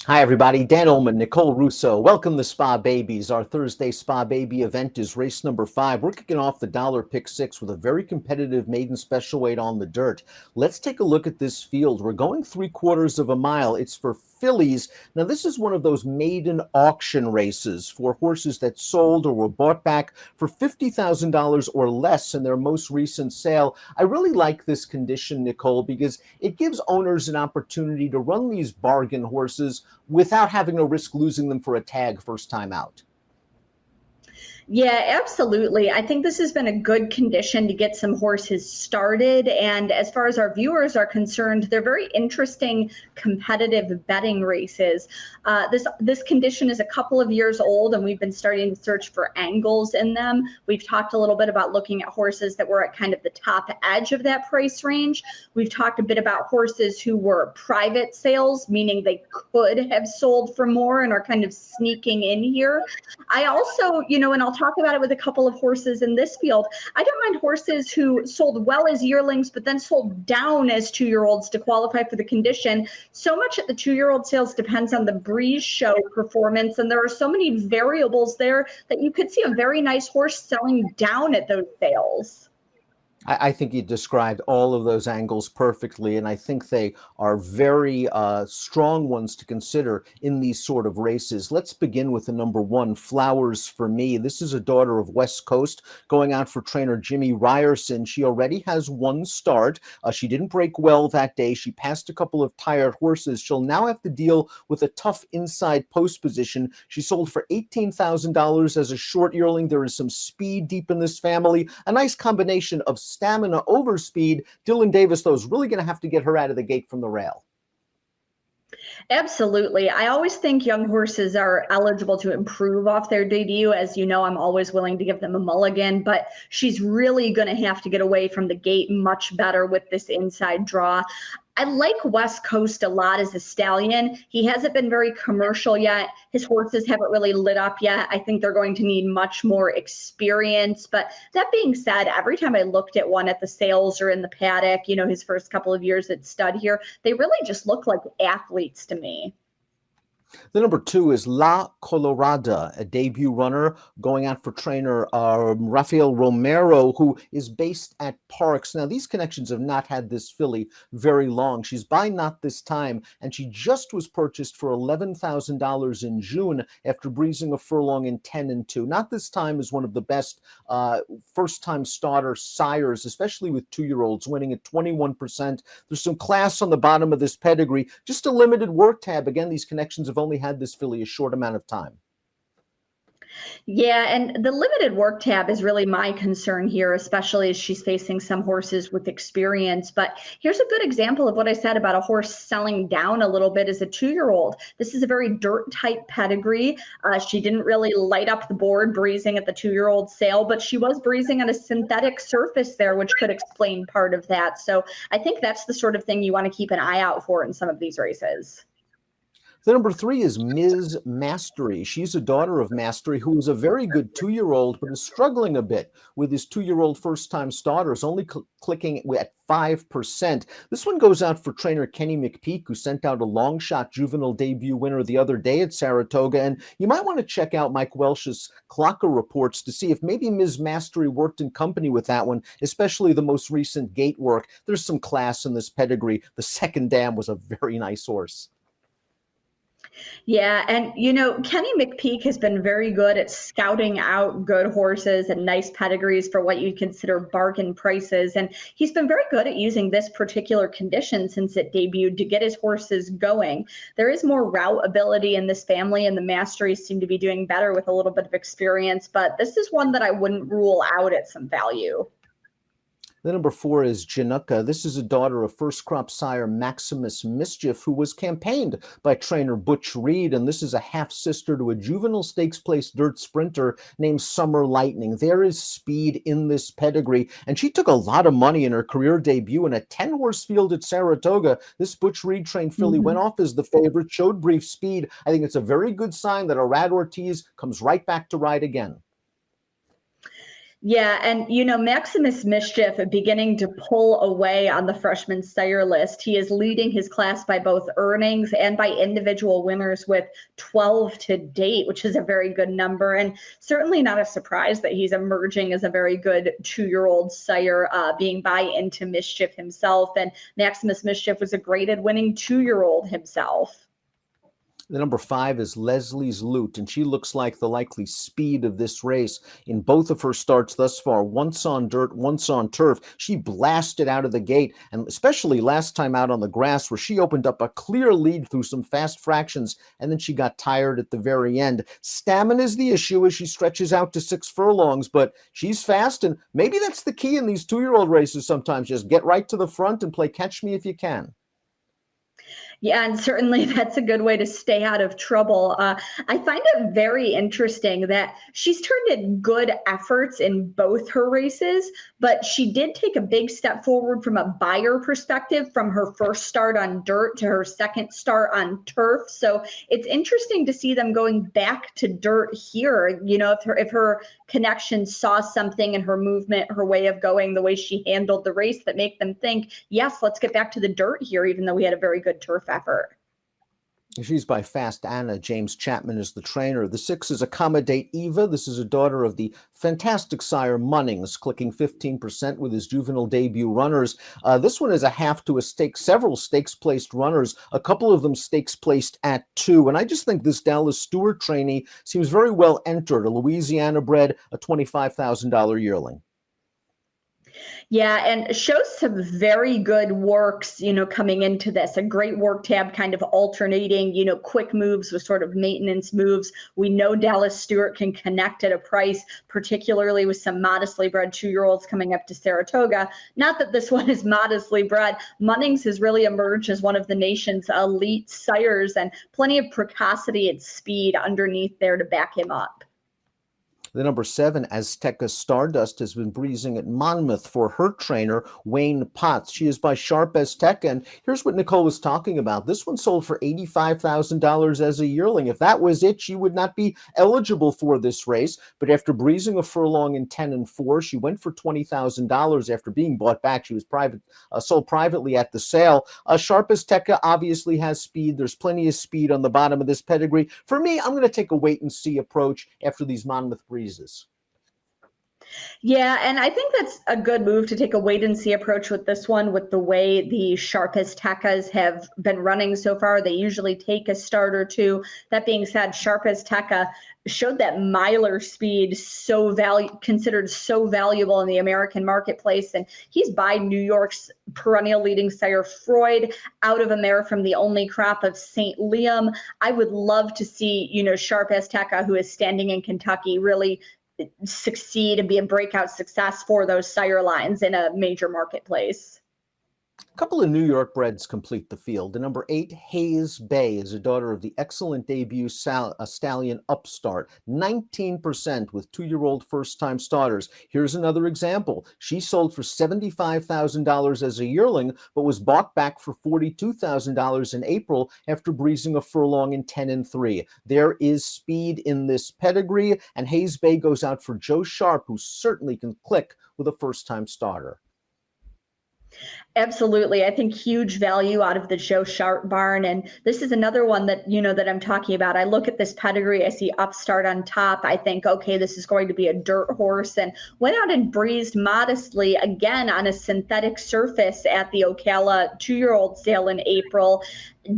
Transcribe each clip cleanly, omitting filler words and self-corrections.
Hi, everybody. Dan Illman, Nicole Russo. Welcome to Spa Babies. Our Thursday Spa Baby event is race number 5. We're kicking off the dollar pick 6 with a very competitive maiden special weight on the dirt. Let's take a look at this field. We're going 3/4 of a mile. It's for fillies. Now, this is one of those maiden auction races for horses that sold or were bought back for $50,000 or less in their most recent sale. I really like this condition, Nicole, because it gives owners an opportunity to run these bargain horses without having to risk losing them for a tag first time out. Yeah, absolutely. I think this has been a good condition to get some horses started. And as far as our viewers are concerned, they're very interesting competitive betting races. This condition is a couple of years old, and we've been starting to search for angles in them. We've talked a little bit about looking at horses that were at kind of the top edge of that price range. We've talked a bit about horses who were private sales, meaning they could have sold for more and are kind of sneaking in here. I also, and I'll talk about it with a couple of horses in this field. I don't mind horses who sold well as yearlings, but then sold down as 2-year-olds to qualify for the condition. So much at the 2-year-old sales depends on the breeze show performance, and there are so many variables there that you could see a very nice horse selling down at those sales. I think you described all of those angles perfectly, and I think they are very strong ones to consider in these sort of races. Let's begin with the number 1, Flowers for Me. This is a daughter of West Coast going out for trainer Jimmy Ryerson. She already has 1 start. She didn't break well that day. She passed a couple of tired horses. She'll now have to deal with a tough inside post position. She sold for $18,000 as a short yearling. There is some speed deep in this family, a nice combination of stamina over speed. Dylan Davis, though, is really going to have to get her out of the gate from the rail. Absolutely. I always think young horses are eligible to improve off their debut. As you know, I'm always willing to give them a mulligan, but she's really going to have to get away from the gate much better with this inside draw. I like West Coast a lot as a stallion. He hasn't been very commercial yet. His horses haven't really lit up yet. I think they're going to need much more experience. But that being said, every time I looked at one at the sales or in the paddock, his first couple of years at stud here, they really just look like athletes to me. The number 2 is La Colorada, a debut runner going out for trainer Rafael Romero, who is based at Parks. Now, these connections have not had this filly very long. She's by Not This Time, and she just was purchased for $11,000 in June after breezing a furlong in 10-2. Not This Time is one of the best first-time starter sires, especially with 2-year-olds, winning at 21%. There's some class on the bottom of this pedigree. Just a limited work tab. Again, these connections have only had this filly a short amount of time. Yeah, and the limited work tab is really my concern here, especially as she's facing some horses with experience. But here's a good example of what I said about a horse selling down a little bit as a 2-year-old. This is a very dirt type pedigree. She didn't really light up the board breezing at the 2-year-old sale, but she was breezing on a synthetic surface there, which could explain part of that. So I think that's the sort of thing you want to keep an eye out for in some of these races. The number 3 is Ms. Mastery. She's a daughter of Mastery, who is a very good 2-year-old, but is struggling a bit with his 2-year-old first-time starters, only clicking at 5%. This one goes out for trainer Kenny McPeak, who sent out a long shot juvenile debut winner the other day at Saratoga. And you might want to check out Mike Welsh's Clocker reports to see if maybe Ms. Mastery worked in company with that one, especially the most recent gate work. There's some class in this pedigree. The second dam was a very nice horse. Yeah, and Kenny McPeak has been very good at scouting out good horses and nice pedigrees for what you'd consider bargain prices. And he's been very good at using this particular condition since it debuted to get his horses going. There is more route ability in this family, and the Masteries seem to be doing better with a little bit of experience. But this is one that I wouldn't rule out at some value. The number 4 is Janukkah. This is a daughter of first crop sire Maximus Mischief, who was campaigned by trainer Butch Reed, and this is a half-sister to a juvenile stakes place dirt sprinter named Summer Lightning. There is speed in this pedigree, and she took a lot of money in her career debut in a 10-horse field at Saratoga. This Butch Reed trained filly went off as the favorite, showed brief speed. I think it's a very good sign that Arad Ortiz comes right back to ride again. Yeah, and Maximus Mischief beginning to pull away on the freshman sire list. He is leading his class by both earnings and by individual winners with 12 to date, which is a very good number, and certainly not a surprise that he's emerging as a very good 2-year-old sire, being by into Mischief himself. And Maximus Mischief was a graded winning 2-year-old himself. The number 5 is Leslie's Loot, and she looks like the likely speed of this race in both of her starts thus far, once on dirt, once on turf. She blasted out of the gate, and especially last time out on the grass, where she opened up a clear lead through some fast fractions, and then she got tired at the very end. Stamina is the issue as she stretches out to 6 furlongs, but she's fast, and maybe that's the key in these 2-year-old races sometimes. Just get right to the front and play catch me if you can. Yeah, and certainly that's a good way to stay out of trouble. I find it very interesting that she's turned in good efforts in both her races, but she did take a big step forward from a buyer perspective from her first start on dirt to her second start on turf. So it's interesting to see them going back to dirt here. If her connection saw something in her movement, her way of going, the way she handled the race that make them think, yes, let's get back to the dirt here, even though we had a very good turf effort. She's by Fast Anna. James Chapman is the trainer. The 6 is Accommodate Eva. This is a daughter of the fantastic sire Munnings, clicking 15% with his juvenile debut runners. This one is a half to a stake, several stakes-placed runners, a couple of them stakes-placed at 2. And I just think this Dallas Stewart trainee seems very well entered, a Louisiana bred, a $25,000 yearling. Yeah, and shows some very good works, coming into this. A great work tab kind of alternating, quick moves with sort of maintenance moves. We know Dallas Stewart can connect at a price, particularly with some modestly bred 2-year-olds coming up to Saratoga. Not that this one is modestly bred. Munnings has really emerged as one of the nation's elite sires, and plenty of precocity and speed underneath there to back him up. The number 7, Azteca Stardust, has been breezing at Monmouth for her trainer, Wayne Potts. She is by Sharp Azteca, and here's what Nicole was talking about. This one sold for $85,000 as a yearling. If that was it, she would not be eligible for this race, but after breezing a furlong in 10-4, she went for $20,000 after being bought back. She was sold privately at the sale. Sharp Azteca obviously has speed. There's plenty of speed on the bottom of this pedigree. For me, I'm going to take a wait-and-see approach after these Monmouth breezes. Yeah, and I think that's a good move to take a wait and see approach with this one, with the way the Sharp Aztecas have been running so far. They usually take a start or two. That being said, Sharp Azteca showed that miler speed considered so valuable in the American marketplace, and he's by New York's perennial leading sire Freud, out of a mare from the only crop of St. Liam. I would love to see, Sharp Azteca, who is standing in Kentucky, really succeed and be a breakout success for those sire lines in a major marketplace. A couple of New York breds complete the field. The number 8, Hayes Bay, is a daughter of the excellent debut stallion Upstart, 19% with 2-year-old first-time starters. Here's another example. She sold for $75,000 as a yearling, but was bought back for $42,000 in April after breezing a furlong in 10-3. There is speed in this pedigree, and Hayes Bay goes out for Joe Sharp, who certainly can click with a first-time starter. Absolutely. I think huge value out of the Joe Sharp barn. And this is another one that, that I'm talking about. I look at this pedigree, I see Upstart on top. I think, okay, this is going to be a dirt horse, and went out and breezed modestly again on a synthetic surface at the Ocala 2-year-old sale in April.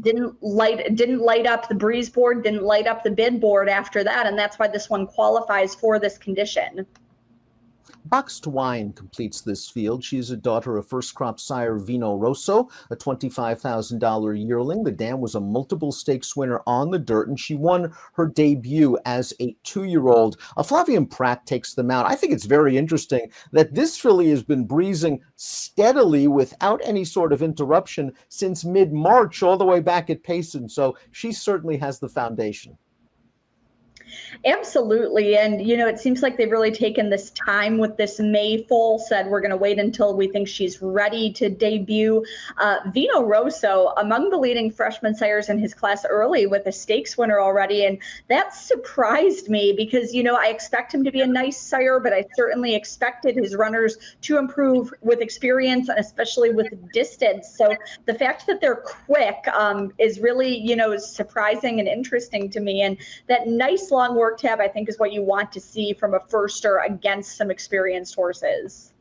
Didn't light up the breeze board, didn't light up the bid board after that. And that's why this one qualifies for this condition. Boxed Wine completes this field. She is a daughter of first crop sire Vino Russo, a $25,000 yearling. The dam was a multiple stakes winner on the dirt, and she won her debut as a 2-year-old. Flavian Pratt takes them out. I think it's very interesting that this filly has been breezing steadily without any sort of interruption since mid-March all the way back at Payson, so she certainly has the foundation. Absolutely. And, it seems like they've really taken this time with this May foal, said we're going to wait until we think she's ready to debut. Vino Rosso, among the leading freshman sires in his class early with a stakes winner already. And that surprised me because, I expect him to be a nice sire, but I certainly expected his runners to improve with experience and especially with distance. So the fact that they're quick is really, surprising and interesting to me. And that nice long work tab, I think, is what you want to see from a firster against some experienced horses.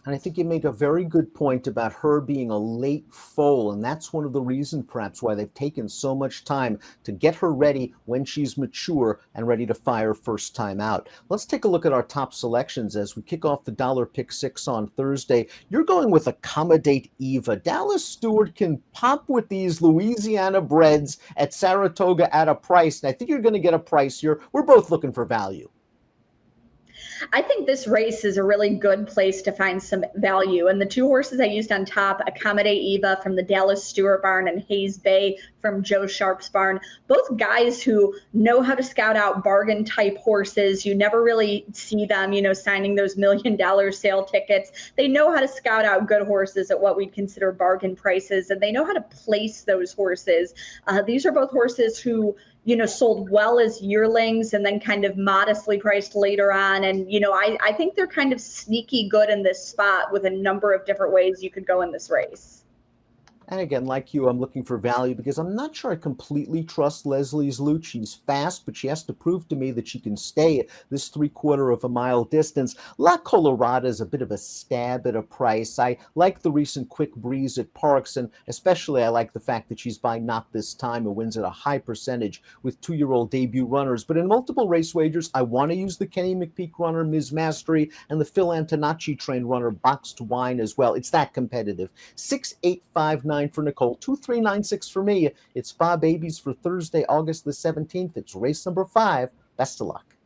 And I think you make a very good point about her being a late foal. And that's one of the reasons, perhaps, why they've taken so much time to get her ready when she's mature and ready to fire first time out. Let's take a look at our top selections as we kick off the dollar pick six on Thursday. You're going with Accommodate Eva. Dallas Stewart can pop with these Louisiana breds at Saratoga at a price. And I think you're going to get a price here. We're both looking for value. I think this race is a really good place to find some value. And the two horses I used on top, Accommodate Eva from the Dallas Stewart barn and Hayes Bay from Joe Sharp's barn, both guys who know how to scout out bargain type horses. You never really see them, signing those $1 million sale tickets. They know how to scout out good horses at what we'd consider bargain prices, and they know how to place those horses. These are both horses who sold well as yearlings and then kind of modestly priced later on. And, I think they're kind of sneaky good in this spot with a number of different ways you could go in this race. And again, like you, I'm looking for value because I'm not sure I completely trust Leslie's Loot. She's fast, but she has to prove to me that she can stay at this 3/4 of a mile distance. La Colorada is a bit of a stab at a price. I like the recent quick breeze at Parks, and especially I like the fact that she's by Not This Time and wins at a high percentage with 2-year-old debut runners. But in multiple race wagers, I want to use the Kenny McPeak runner, Ms. Mastery, and the Phil Antonacci trained runner, Boxed Wine as well. It's that competitive. 6,859 for Nicole, 2,396 for me. It's Spa Babies for Thursday, August the 17th. It's race number 5. Best of luck.